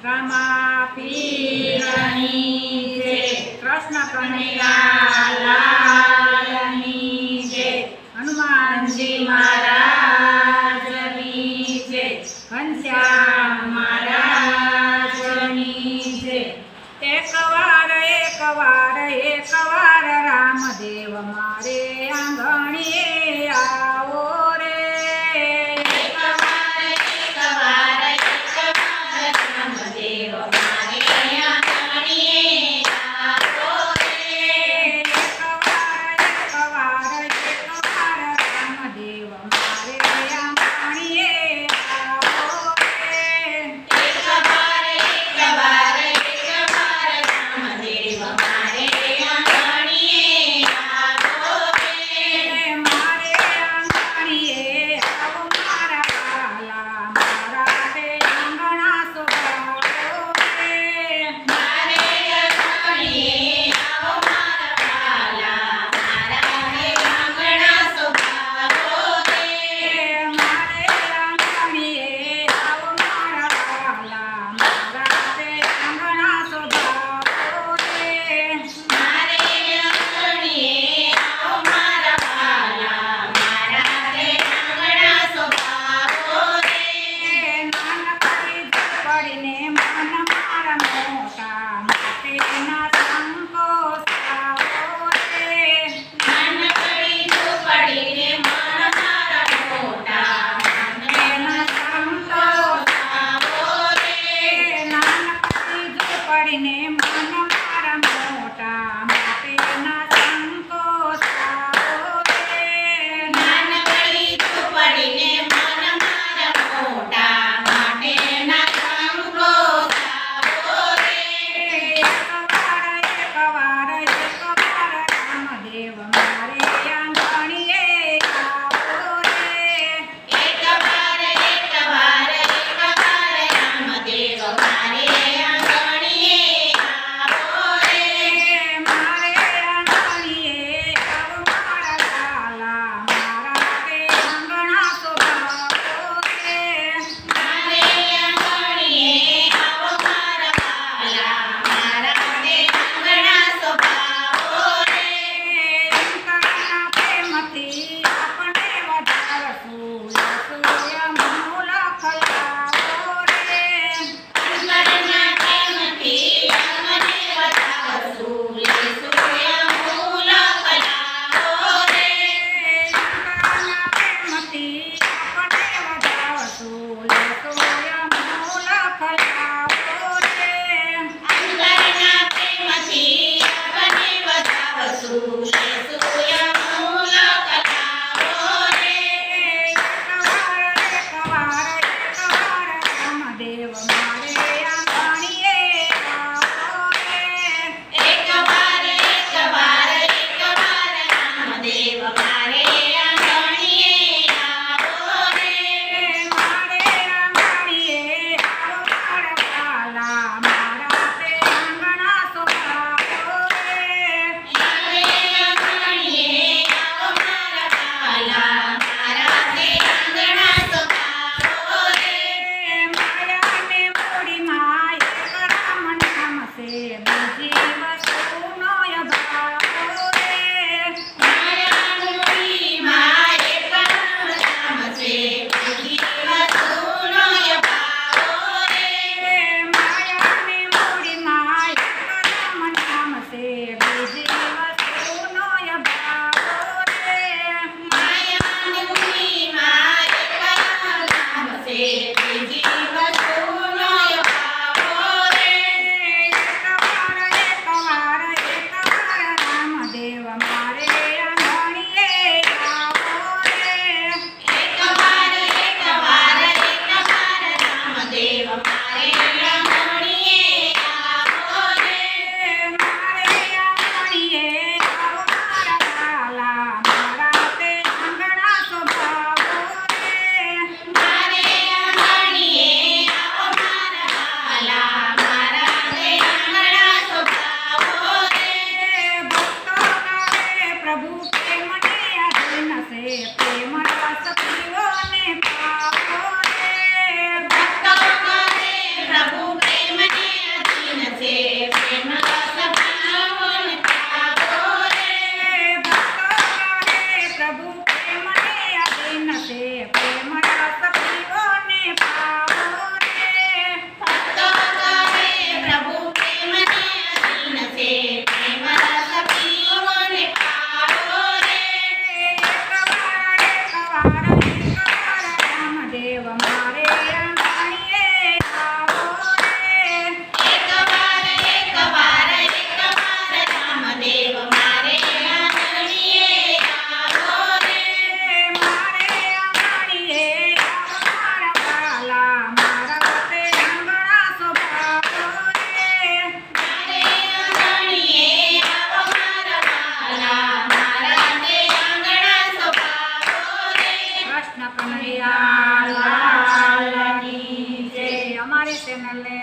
રામા પીરની જય, કૃષ્ણ કનૈયા લાલની જય, હનુમાનજી મહારાજની જય, ઘનશ્યામ મહારાજની જય। એક વાર રામદેવ મારે આંગણીએ આવો રે। રામદેવ મારે આંગણીએ આવો રે। એક વાર રામદેવ મારે આંગણીએ આવો રે। રામદેવ મારે આંગણીએ આવો રે। મારે આંગણીએ આવો મારા વાલા, મારા તે આંગણા શોભાવો રે। મારે આંગણીએ આવો મારા વાલા, મારા રે આંગણા શોભાવો રે। મારે આંગણીએ આવો મારા વાલા, મારા તે આંગણા શોભાવો રે। મારે આંગણીએ આવો મારા વાલા, મારા રે આંગણા શોભાવો રે। નાનકડી ઝૂંપડીને મન મારા મોટા, માટેના સંકોચ આવો રે। નાનકડી ઝૂંપડીને મન મારા મોટા, એના સંતોષ આવો રે। નાનકડી ઝૂંપડીને મન મારા મોટા, માટેના સંકોચ આવો રે। નાનકડી ઝૂંપડીને મન મારા મોટા, માટેના સંકોચ આવો રે। એક વાર રામદેવ મારે આંગણીએ આવો રે। એક વાર રામદેવ મારે આંગણીએ આવો રે। મારે આંગણીએ આવો મારા લાલા, મારા તે આંગણા શોભાવો રે। મારે આંગણીએ આવો મારા વાલા, મારા રે આંગણા શોભાવો રે। અંતરના પ્રેમથી આપણે વધારશું, લસુયા મૂલ ખલાવો રે। અંતરના પ્રેમથી અમને વધાવશું, લેશું અમૂલ કલાઓ રે। અંતરના પ્રેમથી આપણે વધારશું, લસુયા મૂલ ખલાવો રે। અંતરના પ્રેમથી અમને વધાવશું, લેશું અમૂલ કલાઓ રે। એક વાર રામદેવ મારે આંગણીએ આવો રે। એક વાર રામદેવ મારે આંગણીએ આવો રે। મારે આંગણીએ આવો મારા વાલા, મારા તે આંગણા શોભાવો રે। મારે આંગણીએ આવો મારા વાલા, મારા રે આંગણા શોભાવો રે। માયાને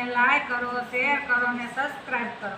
લાઈક કરો, શેર કરો ને સબસ્ક્રાઈબ કરો.